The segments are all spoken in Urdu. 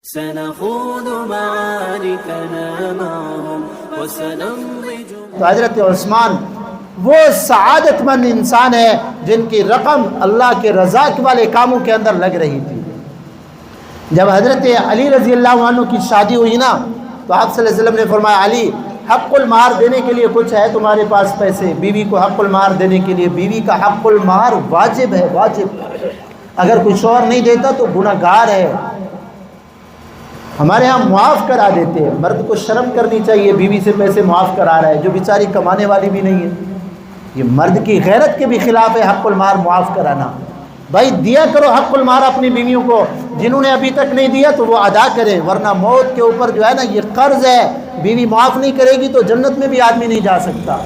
سنخوض معاركنا معهم وسنمضج. تو حضرت عثمان وہ سعادت مند انسان ہے جن کی رقم اللہ کے رضا والے کاموں کے اندر لگ رہی تھی. جب حضرت علی رضی اللہ عنہ کی شادی ہوئی نا تو آپ صلی اللہ علیہ وسلم نے فرمایا علی حق المہر دینے کے لیے کچھ ہے تمہارے پاس پیسے؟ بیوی کو حق المہر دینے کے لیے بیوی کا حق المہر واجب ہے، واجب. اگر کوئی شوہر نہیں دیتا تو گناہ گار ہے. ہمارے ہاں معاف کرا دیتے ہیں. مرد کو شرم کرنی چاہیے، بیوی سے پیسے معاف کرا رہا ہے جو بیچاری کمانے والی بھی نہیں ہے. یہ مرد کی غیرت کے بھی خلاف ہے حق المہر معاف کرانا. بھائی دیا کرو حق المہر اپنی بیویوں کو، جنہوں نے ابھی تک نہیں دیا تو وہ ادا کریں، ورنہ موت کے اوپر جو ہے نا یہ قرض ہے. بیوی معاف نہیں کرے گی تو جنت میں بھی آدمی نہیں جا سکتا.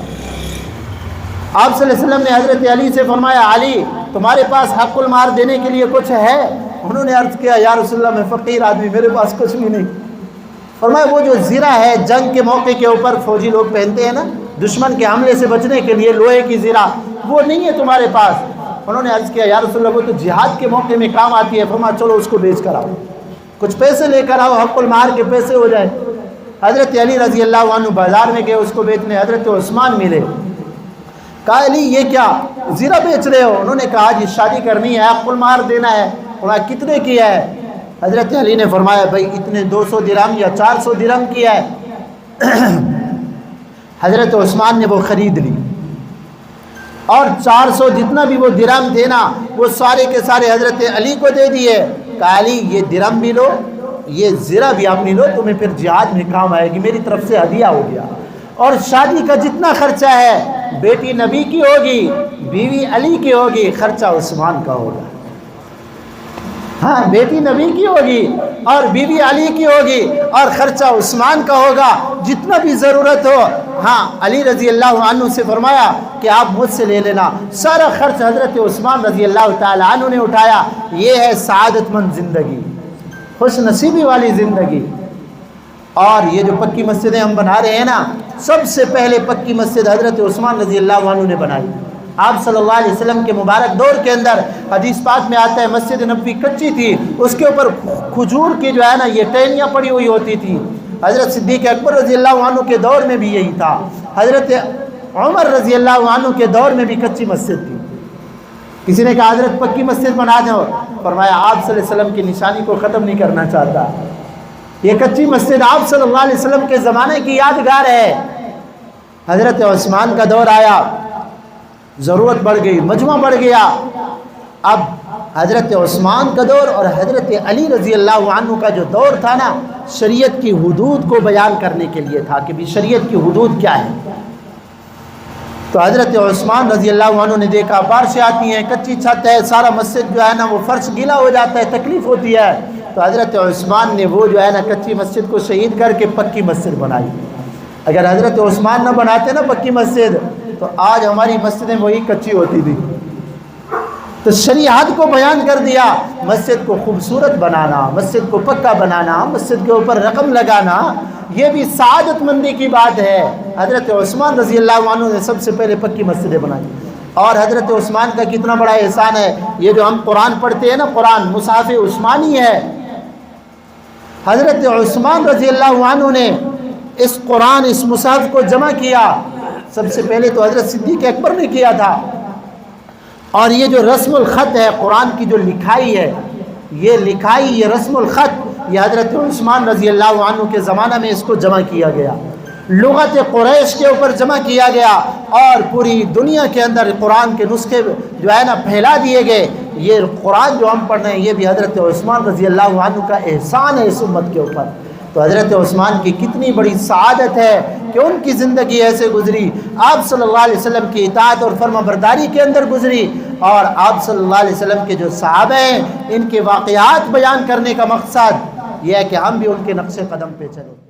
آپ صلی اللہ علیہ وسلم نے حضرت علی سے فرمایا علی تمہارے پاس حق المہر دینے کے لیے کچھ ہے؟ انہوں نے عرض کیا یا رسول اللہ میں فقیر آدمی، میرے پاس کچھ بھی نہیں. فرمایا وہ جو زرہ ہے جنگ کے موقع کے اوپر فوجی لوگ پہنتے ہیں نا دشمن کے حملے سے بچنے کے لیے، لوہے کی زرہ، وہ نہیں ہے تمہارے پاس؟ انہوں نے عرض کیا یا رسول اللہ وہ تو جہاد کے موقع میں کام آتی ہے. فرمایا چلو اس کو بیچ کر آؤ، کچھ پیسے لے کر آؤ، حق المہر کے پیسے ہو جائے. حضرت علی رضی اللہ عنہ بازار میں گئے اس کو بیچنے. حضرت عثمان ملے، کہا علی یہ کیا زرہ بیچ رہے ہو؟ انہوں نے کہا جی شادی کرنی ہے، حق المہر دینا ہے. فرمایا کتنے کیا ہے؟ حضرت علی نے فرمایا بھائی اتنے 200 درہم یا 400 درہم کیا ہے. حضرت عثمان نے وہ خرید لی اور 400 جتنا بھی وہ درہم تھے نا وہ سارے کے سارے حضرت علی کو دے دیے. کہا علی یہ درہم بھی لو، یہ زرہ بھی آپ نہیں لو، تمہیں پھر جہاد میں کام آئے گی، میری طرف سے ہدیہ ہو گیا. اور شادی کا جتنا خرچہ ہے بیٹی نبی کی ہوگی، بیوی علی کی ہوگی، خرچہ عثمان کا ہوگا. ہاں بیٹی نبی کی ہوگی اور بیوی علی کی ہوگی اور خرچہ عثمان کا ہوگا جتنا بھی ضرورت ہو. ہاں علی رضی اللہ عنہ سے فرمایا کہ آپ مجھ سے لے لینا. سارا خرچ حضرت عثمان رضی اللہ تعالی عنہ نے اٹھایا. یہ ہے سعادت مند زندگی، خوش نصیبی والی زندگی. اور یہ جو پکی مسجدیں ہم بنا رہے ہیں نا، سب سے پہلے پکی مسجد حضرت عثمان رضی اللہ عنہ نے بنائی. آپ صلی اللہ علیہ وسلم کے مبارک دور کے اندر حدیث پاک میں آتا ہے مسجد نبوی کچی تھی، اس کے اوپر کھجور کی جو ہے نا یہ ٹہنیاں پڑی ہوئی ہوتی تھی. حضرت صدیق اکبر رضی اللہ عنہ کے دور میں بھی یہی تھا. حضرت عمر رضی اللہ عنہ کے دور میں بھی کچی مسجد تھی. کسی نے کہا حضرت پکی مسجد بنا دو. فرمایا آپ صلی اللہ علیہ وسلم کی نشانی کو ختم نہیں کرنا چاہتا. یہ کچی مسجد آپ صلی اللہ علیہ وسلم کے زمانے کی یادگار ہے. حضرت عثمان کا دور آیا، ضرورت بڑھ گئی، مجمع بڑھ گیا. اب حضرت عثمان کا دور اور حضرت علی رضی اللہ عنہ کا جو دور تھا نا شریعت کی حدود کو بیان کرنے کے لیے تھا کہ بھی شریعت کی حدود کیا ہے. تو حضرت عثمان رضی اللہ عنہ نے دیکھا بارشیں آتی ہیں، کچی چھت ہے، سارا مسجد جو ہے نا وہ فرش گیلا ہو جاتا ہے، تکلیف ہوتی ہے. تو حضرت عثمان نے وہ جو ہے نا کچی مسجد کو شہید کر کے پکی مسجد بنائی. اگر حضرت عثمان نہ بناتے نا پکی مسجد تو آج ہماری مسجدیں وہی کچی ہوتی تھی. تو شریعت کو بیان کر دیا. مسجد کو خوبصورت بنانا، مسجد کو پکا بنانا، مسجد کے اوپر رقم لگانا، یہ بھی سعادت مندی کی بات ہے. حضرت عثمان رضی اللہ عنہ نے سب سے پہلے پکی مسجدیں بنائی. اور حضرت عثمان کا کتنا بڑا احسان ہے. یہ جو ہم قرآن پڑھتے ہیں نا، قرآن مصحف عثمانی ہے. حضرت عثمان رضی اللہ عنہ نے اس قرآن اس مصحف کو جمع کیا. سب سے پہلے تو حضرت صدیق اکبر نے کیا تھا. اور یہ جو رسم الخط ہے قرآن کی جو لکھائی ہے، یہ لکھائی، یہ رسم الخط، یہ حضرت عثمان رضی اللہ عنہ کے زمانہ میں اس کو جمع کیا گیا. لغت قریش کے اوپر جمع کیا گیا اور پوری دنیا کے اندر قرآن کے نسخے جو ہے نا پھیلا دیے گئے. یہ قرآن جو ہم پڑھ رہے ہیں یہ بھی حضرت عثمان رضی اللہ عنہ کا احسان ہے اس امت کے اوپر. تو حضرت عثمان کی کتنی بڑی سعادت ہے کہ ان کی زندگی ایسے گزری، آپ صلی اللہ علیہ وسلم کی اطاعت اور فرما برداری کے اندر گزری. اور آپ صلی اللہ علیہ وسلم کے جو صحابہ ہیں ان کے واقعات بیان کرنے کا مقصد یہ ہے کہ ہم بھی ان کے نقش قدم پہ چلیں.